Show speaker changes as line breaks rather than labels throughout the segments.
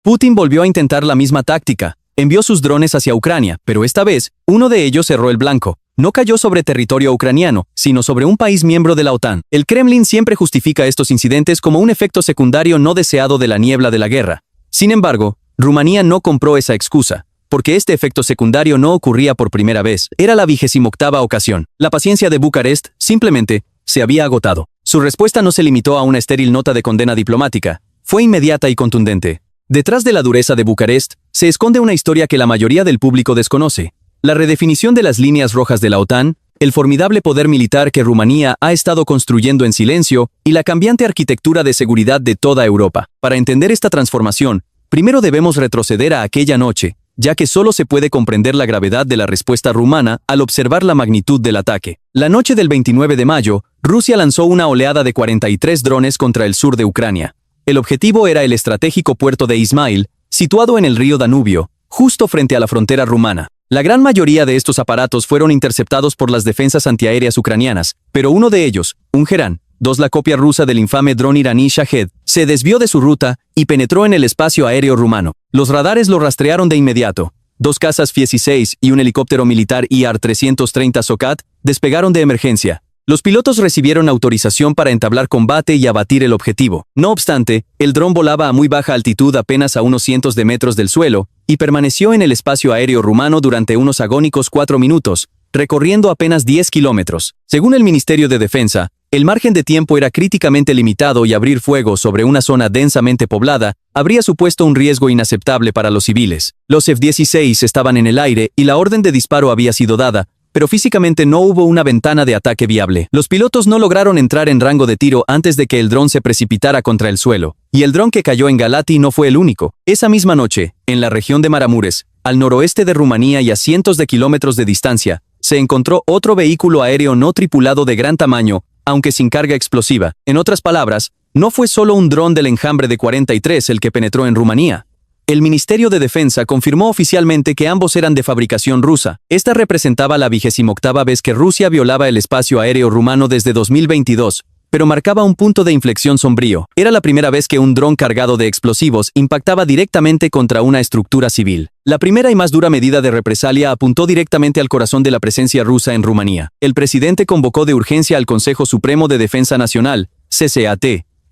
Putin volvió a intentar la misma táctica. Envió sus drones hacia Ucrania, pero esta vez, uno de ellos cerró el blanco. No cayó sobre territorio ucraniano, sino sobre un país miembro de la OTAN. El Kremlin siempre justifica estos incidentes como un efecto secundario no deseado de la niebla de la guerra. Sin embargo, Rumanía no compró esa excusa, porque este efecto secundario no ocurría por primera vez. Era la 28ª ocasión. La paciencia de Bucarest, simplemente, se había agotado. Su respuesta no se limitó a una estéril nota de condena diplomática. Fue inmediata y contundente. Detrás de la dureza de Bucarest, se esconde una historia que la mayoría del público desconoce. La redefinición de las líneas rojas de la OTAN, el formidable poder militar que Rumanía ha estado construyendo en silencio y la cambiante arquitectura de seguridad de toda Europa. Para entender esta transformación, primero debemos retroceder a aquella noche, ya que solo se puede comprender la gravedad de la respuesta rumana al observar la magnitud del ataque. La noche del 29 de mayo, Rusia lanzó una oleada de 43 drones contra el sur de Ucrania. El objetivo era el estratégico puerto de Izmail, situado en el río Danubio, justo frente a la frontera rumana. La gran mayoría de estos aparatos fueron interceptados por las defensas antiaéreas ucranianas, pero uno de ellos, un Gerán, la copia rusa del infame dron iraní Shahed, se desvió de su ruta y penetró en el espacio aéreo rumano. Los radares lo rastrearon de inmediato. 2 cazas Fi-16 y un helicóptero militar IR-330 Sokat despegaron de emergencia. Los pilotos recibieron autorización para entablar combate y abatir el objetivo. No obstante, el dron volaba a muy baja altitud, apenas a unos cientos de metros del suelo, y permaneció en el espacio aéreo rumano durante unos agónicos 4 minutos, recorriendo apenas 10 kilómetros. Según el Ministerio de Defensa, el margen de tiempo era críticamente limitado y abrir fuego sobre una zona densamente poblada habría supuesto un riesgo inaceptable para los civiles. Los F-16 estaban en el aire y la orden de disparo había sido dada, pero físicamente no hubo una ventana de ataque viable. Los pilotos no lograron entrar en rango de tiro antes de que el dron se precipitara contra el suelo. Y el dron que cayó en Galati no fue el único. Esa misma noche, en la región de Maramures, al noroeste de Rumanía y a cientos de kilómetros de distancia, se encontró otro vehículo aéreo no tripulado de gran tamaño, aunque sin carga explosiva. En otras palabras, no fue solo un dron del enjambre de 43 el que penetró en Rumanía. El Ministerio de Defensa confirmó oficialmente que ambos eran de fabricación rusa. Esta representaba la 28ª vez que Rusia violaba el espacio aéreo rumano desde 2022, pero marcaba un punto de inflexión sombrío. Era la primera vez que un dron cargado de explosivos impactaba directamente contra una estructura civil. La primera y más dura medida de represalia apuntó directamente al corazón de la presencia rusa en Rumanía. El presidente convocó de urgencia al Consejo Supremo de Defensa Nacional, CSAT,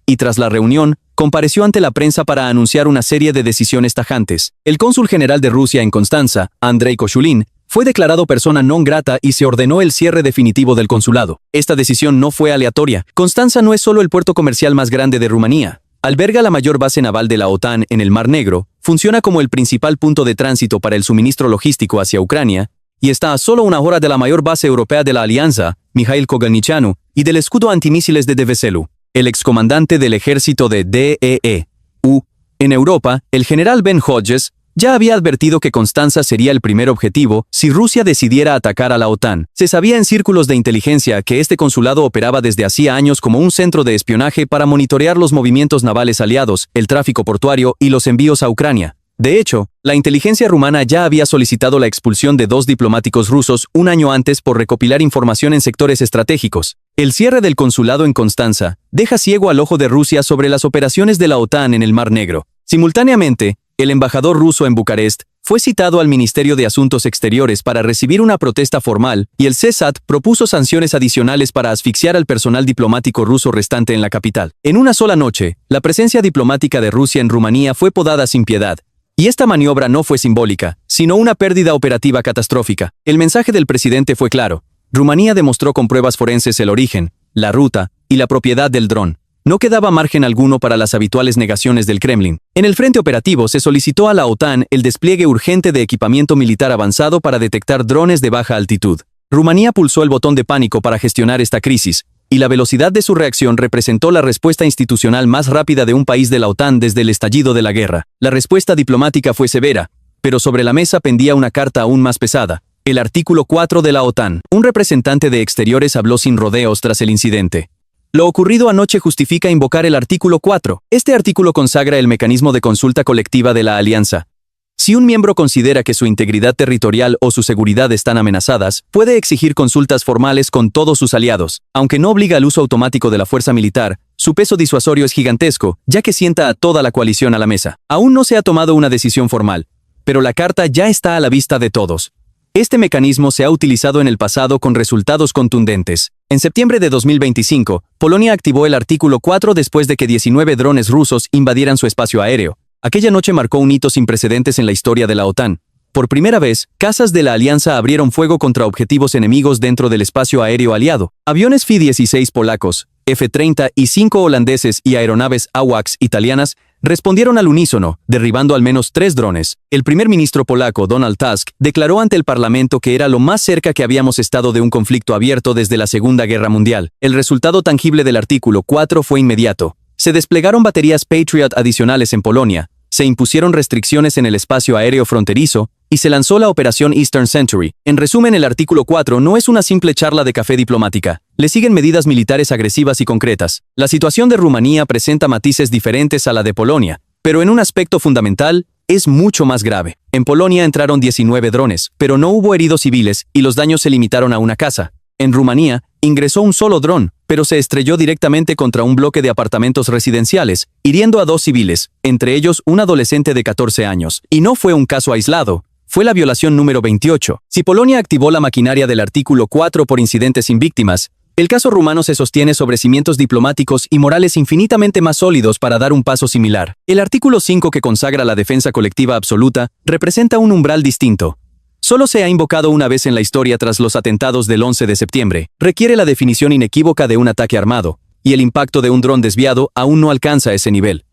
y tras la reunión, compareció ante la prensa para anunciar una serie de decisiones tajantes. El cónsul general de Rusia en Constanza, Andrei Koshulin, fue declarado persona non grata y se ordenó el cierre definitivo del consulado. Esta decisión no fue aleatoria. Constanza no es solo el puerto comercial más grande de Rumanía. Alberga la mayor base naval de la OTAN en el Mar Negro, funciona como el principal punto de tránsito para el suministro logístico hacia Ucrania, y está a solo una hora de la mayor base europea de la Alianza, Mikhail Kogalnichanu, y del escudo antimísiles de Deveselu. El excomandante del ejército de DEE-U en Europa, el general Ben Hodges, ya había advertido que Constanza sería el primer objetivo si Rusia decidiera atacar a la OTAN. Se sabía en círculos de inteligencia que este consulado operaba desde hacía años como un centro de espionaje para monitorear los movimientos navales aliados, el tráfico portuario y los envíos a Ucrania. De hecho, la inteligencia rumana ya había solicitado la expulsión de 2 diplomáticos rusos un año antes por recopilar información en sectores estratégicos. El cierre del consulado en Constanza deja ciego al ojo de Rusia sobre las operaciones de la OTAN en el Mar Negro. Simultáneamente, el embajador ruso en Bucarest fue citado al Ministerio de Asuntos Exteriores para recibir una protesta formal y el CSAT propuso sanciones adicionales para asfixiar al personal diplomático ruso restante en la capital. En una sola noche, la presencia diplomática de Rusia en Rumanía fue podada sin piedad. Y esta maniobra no fue simbólica, sino una pérdida operativa catastrófica. El mensaje del presidente fue claro. Rumanía demostró con pruebas forenses el origen, la ruta y la propiedad del dron. No quedaba margen alguno para las habituales negaciones del Kremlin. En el frente operativo se solicitó a la OTAN el despliegue urgente de equipamiento militar avanzado para detectar drones de baja altitud. Rumanía pulsó el botón de pánico para gestionar esta crisis, y la velocidad de su reacción representó la respuesta institucional más rápida de un país de la OTAN desde el estallido de la guerra. La respuesta diplomática fue severa, pero sobre la mesa pendía una carta aún más pesada, el artículo 4 de la OTAN. Un representante de Exteriores habló sin rodeos tras el incidente. Lo ocurrido anoche justifica invocar el artículo 4. Este artículo consagra el mecanismo de consulta colectiva de la alianza. Si un miembro considera que su integridad territorial o su seguridad están amenazadas, puede exigir consultas formales con todos sus aliados. Aunque no obliga al uso automático de la fuerza militar, Su peso disuasorio es gigantesco, ya que sienta a toda la coalición a la mesa. Aún no se ha tomado una decisión formal, pero la carta ya está a la vista de todos. Este mecanismo se ha utilizado en el pasado con resultados contundentes. En septiembre de 2025, Polonia activó el artículo 4 después de que 19 drones rusos invadieran su espacio aéreo. Aquella noche marcó un hito sin precedentes en la historia de la OTAN. Por primera vez, cazas de la alianza abrieron fuego contra objetivos enemigos dentro del espacio aéreo aliado. Aviones Fi-16 polacos, F-30 y 5 holandeses y aeronaves AWACS italianas respondieron al unísono, derribando al menos 3 drones. El primer ministro polaco, Donald Tusk, declaró ante el Parlamento que era lo más cerca que habíamos estado de un conflicto abierto desde la Segunda Guerra Mundial. El resultado tangible del artículo 4 fue inmediato. Se desplegaron baterías Patriot adicionales en Polonia, se impusieron restricciones en el espacio aéreo fronterizo, y se lanzó la Operación Eastern Century. En resumen, el artículo 4 no es una simple charla de café diplomática. Le siguen medidas militares agresivas y concretas. La situación de Rumanía presenta matices diferentes a la de Polonia, pero en un aspecto fundamental, es mucho más grave. En Polonia entraron 19 drones, pero no hubo heridos civiles y los daños se limitaron a una casa. En Rumanía, ingresó un solo dron, pero se estrelló directamente contra un bloque de apartamentos residenciales, hiriendo a 2 civiles, entre ellos un adolescente de 14 años. Y no fue un caso aislado. Fue la violación número 28. Si Polonia activó la maquinaria del artículo 4 por incidentes sin víctimas, el caso rumano se sostiene sobre cimientos diplomáticos y morales infinitamente más sólidos para dar un paso similar. El artículo 5 que consagra la defensa colectiva absoluta representa un umbral distinto. Solo se ha invocado una vez en la historia tras los atentados del 11 de septiembre. Requiere la definición inequívoca de un ataque armado, y el impacto de un dron desviado aún no alcanza ese nivel.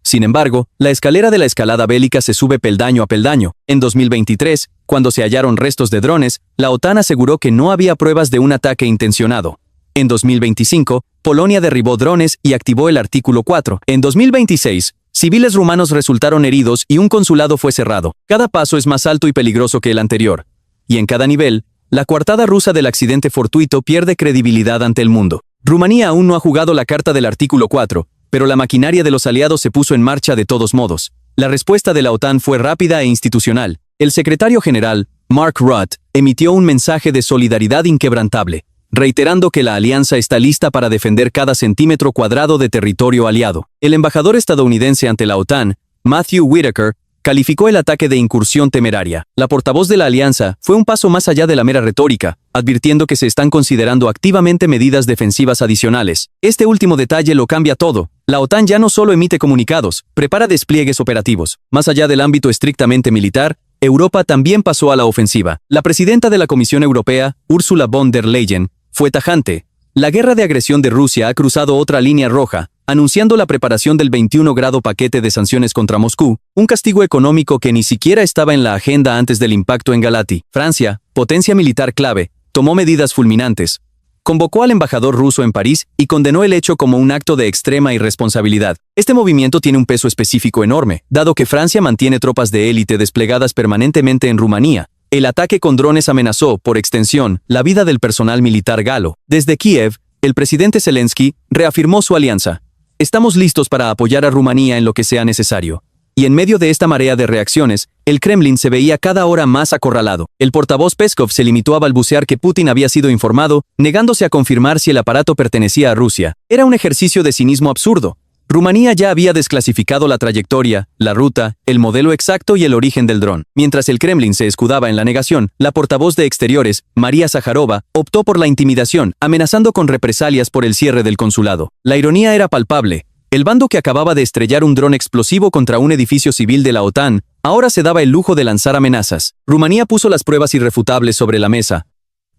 Sin embargo, la escalera de la escalada bélica se sube peldaño a peldaño. En 2023, cuando se hallaron restos de drones, la OTAN aseguró que no había pruebas de un ataque intencionado. En 2025, Polonia derribó drones y activó el artículo 4. En 2026, civiles rumanos resultaron heridos y un consulado fue cerrado. Cada paso es más alto y peligroso que el anterior. Y en cada nivel, la coartada rusa del accidente fortuito pierde credibilidad ante el mundo. Rumanía aún no ha jugado la carta del artículo 4, pero la maquinaria de los aliados se puso en marcha de todos modos. La respuesta de la OTAN fue rápida e institucional. El secretario general, Mark Rutte, emitió un mensaje de solidaridad inquebrantable, reiterando que la alianza está lista para defender cada centímetro cuadrado de territorio aliado. El embajador estadounidense ante la OTAN, Matthew Whitaker, calificó el ataque de incursión temeraria. La portavoz de la alianza fue un paso más allá de la mera retórica, advirtiendo que se están considerando activamente medidas defensivas adicionales. Este último detalle lo cambia todo. La OTAN ya no solo emite comunicados, prepara despliegues operativos. Más allá del ámbito estrictamente militar, Europa también pasó a la ofensiva. La presidenta de la Comisión Europea, Ursula von der Leyen, fue tajante. La guerra de agresión de Rusia ha cruzado otra línea roja, anunciando la preparación del 21 grado paquete de sanciones contra Moscú, un castigo económico que ni siquiera estaba en la agenda antes del impacto en Galati. Francia, potencia militar clave, tomó medidas fulminantes. Convocó al embajador ruso en París y condenó el hecho como un acto de extrema irresponsabilidad. Este movimiento tiene un peso específico enorme, dado que Francia mantiene tropas de élite desplegadas permanentemente en Rumanía. El ataque con drones amenazó, por extensión, la vida del personal militar galo. Desde Kiev, el presidente Zelensky reafirmó su alianza. Estamos listos para apoyar a Rumanía en lo que sea necesario. Y en medio de esta marea de reacciones, el Kremlin se veía cada hora más acorralado. El portavoz Peskov se limitó a balbucear que Putin había sido informado, negándose a confirmar si el aparato pertenecía a Rusia. Era un ejercicio de cinismo absurdo. Rumanía ya había desclasificado la trayectoria, la ruta, el modelo exacto y el origen del dron. Mientras el Kremlin se escudaba en la negación, la portavoz de Exteriores, María Zaharova, optó por la intimidación, amenazando con represalias por el cierre del consulado. La ironía era palpable. El bando que acababa de estrellar un dron explosivo contra un edificio civil de la OTAN, ahora se daba el lujo de lanzar amenazas. Rumanía puso las pruebas irrefutables sobre la mesa.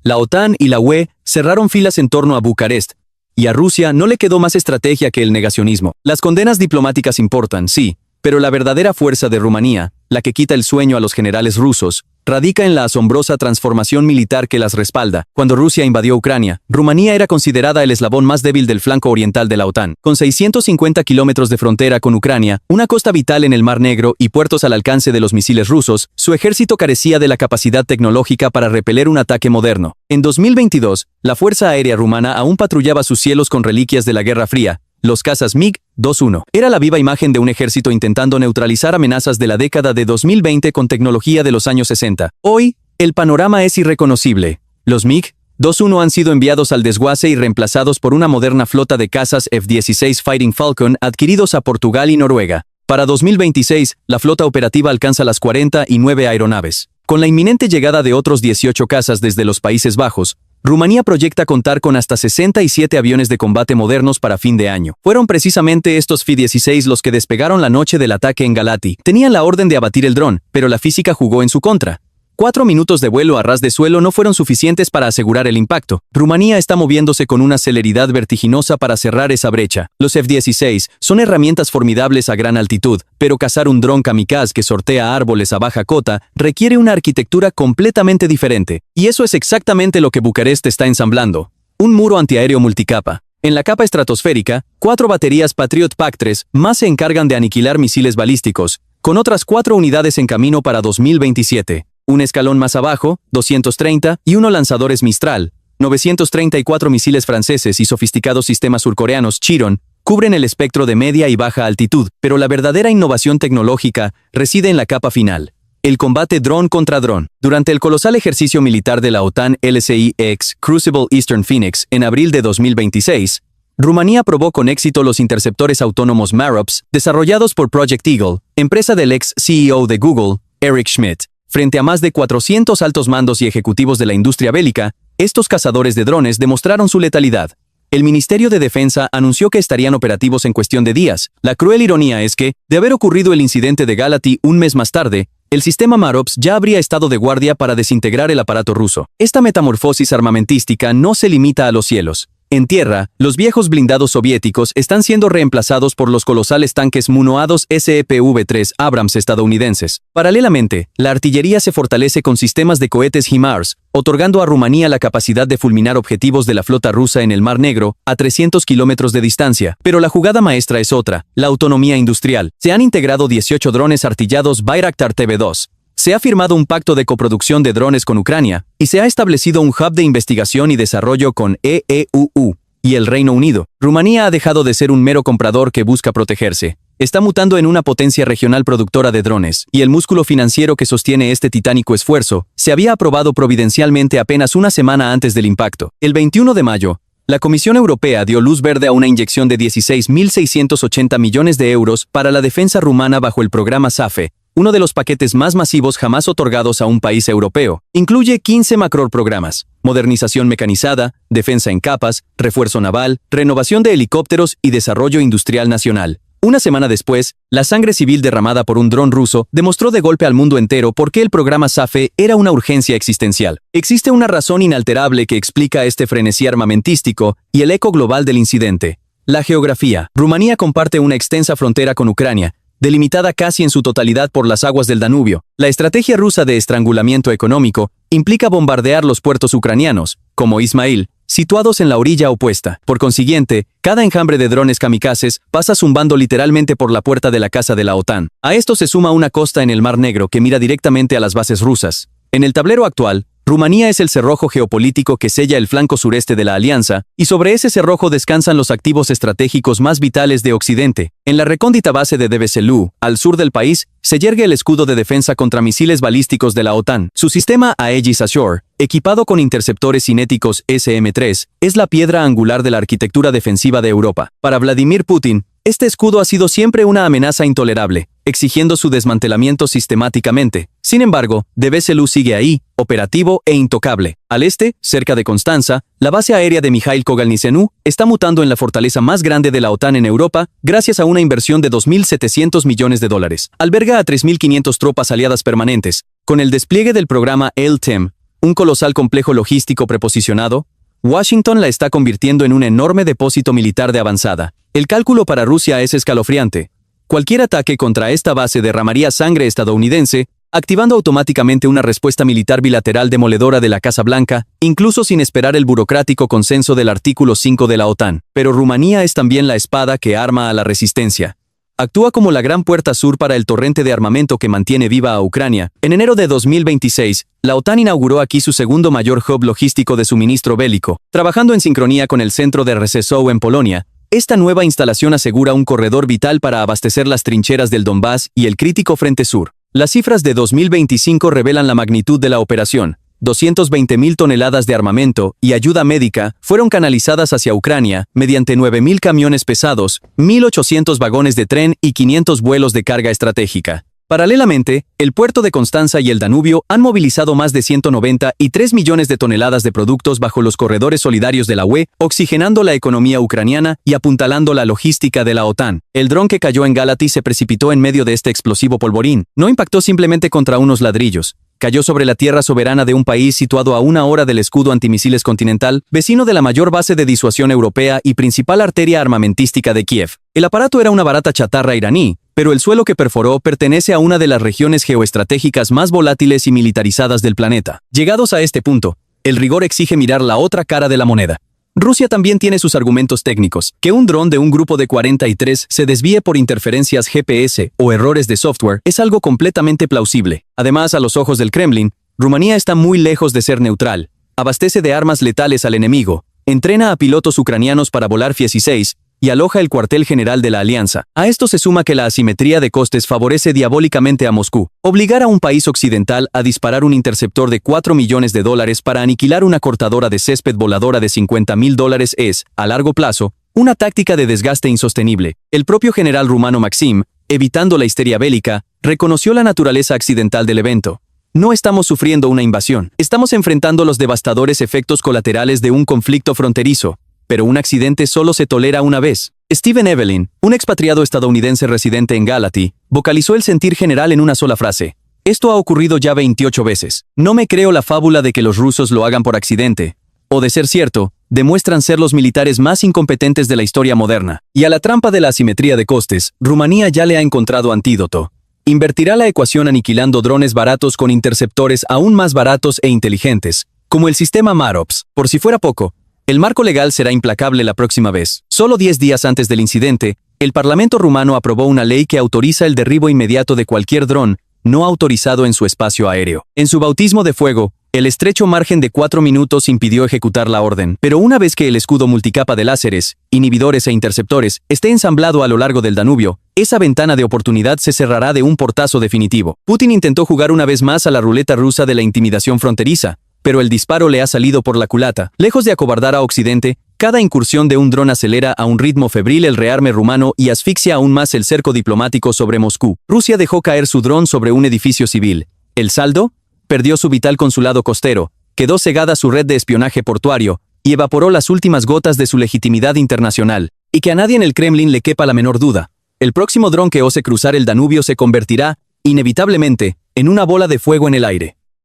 La OTAN y la UE cerraron filas en torno a Bucarest, y a Rusia no le quedó más estrategia que el negacionismo. Las condenas diplomáticas importan, sí, pero la verdadera fuerza de Rumanía, la que quita el sueño a los generales rusos, radica en la asombrosa transformación militar que las respalda. Cuando Rusia invadió Ucrania, Rumanía era considerada el eslabón más débil del flanco oriental de la OTAN. Con 650 kilómetros de frontera con Ucrania, una costa vital en el Mar Negro y puertos al alcance de los misiles rusos, su ejército carecía de la capacidad tecnológica para repeler un ataque moderno. En 2022, la Fuerza Aérea Rumana aún patrullaba sus cielos con reliquias de la Guerra Fría, los cazas MiG-21. Era la viva imagen de un ejército intentando neutralizar amenazas de la década de 2020 con tecnología de los años 60. Hoy, el panorama es irreconocible. Los MiG, 2-1 han sido enviados al desguace y reemplazados por una moderna flota de cazas F-16 Fighting Falcon adquiridos a Portugal y Noruega. Para 2026, la flota operativa alcanza las 49 aeronaves. Con la inminente llegada de otros 18 cazas desde los Países Bajos, Rumanía proyecta contar con hasta 67 aviones de combate modernos para fin de año. Fueron precisamente estos F-16 los que despegaron la noche del ataque en Galati. Tenían la orden de abatir el dron, pero la física jugó en su contra. 4 minutos de vuelo a ras de suelo no fueron suficientes para asegurar el impacto. Rumanía está moviéndose con una celeridad vertiginosa para cerrar esa brecha. Los F-16 son herramientas formidables a gran altitud, pero cazar un dron kamikaze que sortea árboles a baja cota requiere una arquitectura completamente diferente. Y eso es exactamente lo que Bucarest está ensamblando. Un muro antiaéreo multicapa. En la capa estratosférica, 4 baterías Patriot PAC-3 más se encargan de aniquilar misiles balísticos, con otras 4 unidades en camino para 2027. Un escalón más abajo, 230, y uno lanzadores Mistral, 934 misiles franceses y sofisticados sistemas surcoreanos Chiron, cubren el espectro de media y baja altitud, pero la verdadera innovación tecnológica reside en la capa final. El combate dron contra dron. Durante el colosal ejercicio militar de la OTAN LCI-X Crucible Eastern Phoenix en abril de 2026, Rumanía probó con éxito los interceptores autónomos MAROPS desarrollados por Project Eagle, empresa del ex CEO de Google, Eric Schmidt. Frente a más de 400 altos mandos y ejecutivos de la industria bélica, estos cazadores de drones demostraron su letalidad. El Ministerio de Defensa anunció que estarían operativos en cuestión de días. La cruel ironía es que, de haber ocurrido el incidente de Galati un mes más tarde, el sistema MAROPS ya habría estado de guardia para desintegrar el aparato ruso. Esta metamorfosis armamentística no se limita a los cielos. En tierra, los viejos blindados soviéticos están siendo reemplazados por los colosales tanques monoados SEPV-3 Abrams estadounidenses. Paralelamente, la artillería se fortalece con sistemas de cohetes HIMARS, otorgando a Rumanía la capacidad de fulminar objetivos de la flota rusa en el Mar Negro a 300 kilómetros de distancia. Pero la jugada maestra es otra, la autonomía industrial. Se han integrado 18 drones artillados Bayraktar TB2. Se ha firmado un pacto de coproducción de drones con Ucrania, y se ha establecido un hub de investigación y desarrollo con EEUU y el Reino Unido. Rumanía ha dejado de ser un mero comprador que busca protegerse. Está mutando en una potencia regional productora de drones, y el músculo financiero que sostiene este titánico esfuerzo se había aprobado providencialmente apenas una semana antes del impacto. El 21 de mayo, la Comisión Europea dio luz verde a una inyección de 16.680 millones de euros para la defensa rumana bajo el programa SAFE, uno de los paquetes más masivos jamás otorgados a un país europeo. Incluye 15 macroprogramas: modernización mecanizada, defensa en capas, refuerzo naval, renovación de helicópteros y desarrollo industrial nacional. Una semana después, la sangre civil derramada por un dron ruso demostró de golpe al mundo entero por qué el programa SAFE era una urgencia existencial. Existe una razón inalterable que explica este frenesí armamentístico y el eco global del incidente: la geografía. Rumanía comparte una extensa frontera con Ucrania, delimitada casi en su totalidad por las aguas del Danubio. La estrategia rusa de estrangulamiento económico implica bombardear los puertos ucranianos, como Ismail, situados en la orilla opuesta. Por consiguiente, cada enjambre de drones kamikazes pasa zumbando literalmente por la puerta de la casa de la OTAN. A esto se suma una costa en el Mar Negro que mira directamente a las bases rusas. En el tablero actual, Rumanía es el cerrojo geopolítico que sella el flanco sureste de la alianza, y sobre ese cerrojo descansan los activos estratégicos más vitales de Occidente. En la recóndita base de Deveselu, al sur del país, se yergue el escudo de defensa contra misiles balísticos de la OTAN. Su sistema Aegis Ashore, equipado con interceptores cinéticos SM-3, es la piedra angular de la arquitectura defensiva de Europa. Para Vladimir Putin, este escudo ha sido siempre una amenaza intolerable, exigiendo su desmantelamiento sistemáticamente. Sin embargo, Deveselu sigue ahí, operativo e intocable. Al este, cerca de Constanza, la base aérea de Mikhail Kogalniceanu está mutando en la fortaleza más grande de la OTAN en Europa, gracias a una inversión de 2.700 millones de dólares. Alberga a 3.500 tropas aliadas permanentes. Con el despliegue del programa LTEM, un colosal complejo logístico preposicionado, Washington la está convirtiendo en un enorme depósito militar de avanzada. El cálculo para Rusia es escalofriante. Cualquier ataque contra esta base derramaría sangre estadounidense, activando automáticamente una respuesta militar bilateral demoledora de la Casa Blanca, incluso sin esperar el burocrático consenso del artículo 5 de la OTAN. Pero Rumanía es también la espada que arma a la resistencia. Actúa como la gran puerta sur para el torrente de armamento que mantiene viva a Ucrania. En enero de 2026, la OTAN inauguró aquí su segundo mayor hub logístico de suministro bélico. Trabajando en sincronía con el centro de RSSO en Polonia, esta nueva instalación asegura un corredor vital para abastecer las trincheras del Donbass y el crítico Frente Sur. Las cifras de 2025 revelan la magnitud de la operación: 220.000 toneladas de armamento y ayuda médica fueron canalizadas hacia Ucrania mediante 9.000 camiones pesados, 1.800 vagones de tren y 500 vuelos de carga estratégica. Paralelamente, el puerto de Constanza y el Danubio han movilizado más de 193 millones de toneladas de productos bajo los corredores solidarios de la UE, oxigenando la economía ucraniana y apuntalando la logística de la OTAN. El dron que cayó en Galați se precipitó en medio de este explosivo polvorín. No impactó simplemente contra unos ladrillos. Cayó sobre la tierra soberana de un país situado a 1 hora del escudo antimisiles continental, vecino de la mayor base de disuasión europea y principal arteria armamentística de Kiev. El aparato era una barata chatarra iraní, pero el suelo que perforó pertenece a una de las regiones geoestratégicas más volátiles y militarizadas del planeta. Llegados a este punto, el rigor exige mirar la otra cara de la moneda. Rusia también tiene sus argumentos técnicos. Que un dron de un grupo de 43 se desvíe por interferencias GPS o errores de software es algo completamente plausible. Además, a los ojos del Kremlin, Rumanía está muy lejos de ser neutral. Abastece de armas letales al enemigo, entrena a pilotos ucranianos para volar F-16 y aloja el cuartel general de la alianza. A esto se suma que la asimetría de costes favorece diabólicamente a Moscú. Obligar a un país occidental a disparar un interceptor de $4 millones para aniquilar una cortadora de césped voladora de $50.000 es, a largo plazo, una táctica de desgaste insostenible. El propio general rumano Maxim, evitando la histeria bélica, reconoció la naturaleza accidental del evento. No estamos sufriendo una invasión. Estamos enfrentando los devastadores efectos colaterales de un conflicto fronterizo. Pero un accidente solo se tolera una vez. Stephen Evelyn, un expatriado estadounidense residente en Galați, vocalizó el sentir general en una sola frase. Esto ha ocurrido ya 28 veces. No me creo la fábula de que los rusos lo hagan por accidente. O de ser cierto, demuestran ser los militares más incompetentes de la historia moderna. Y a la trampa de la asimetría de costes, Rumanía ya le ha encontrado antídoto. Invertirá la ecuación aniquilando drones baratos con interceptores aún más baratos e inteligentes, como el sistema MAROPS. Por si fuera poco, el marco legal será implacable la próxima vez. Solo 10 días antes del incidente, el Parlamento rumano aprobó una ley que autoriza el derribo inmediato de cualquier dron no autorizado en su espacio aéreo. En su bautismo de fuego, el estrecho margen de 4 minutos impidió ejecutar la orden, pero una vez que el escudo multicapa de láseres, inhibidores e interceptores esté ensamblado a lo largo del Danubio, esa ventana de oportunidad se cerrará de un portazo definitivo. Putin intentó jugar una vez más a la ruleta rusa de la intimidación fronteriza, pero el disparo le ha salido por la culata. Lejos de acobardar a Occidente, cada incursión de un dron acelera a un ritmo febril el rearme rumano y asfixia aún más el cerco diplomático sobre Moscú. Rusia dejó caer su dron sobre un edificio civil. ¿El saldo? Perdió su vital consulado costero, quedó cegada su red de espionaje portuario y evaporó las últimas gotas de su legitimidad internacional. Y que a nadie en el Kremlin le quepa la menor duda. El próximo dron que ose cruzar el Danubio se convertirá, inevitablemente, en una bola de fuego en el aire.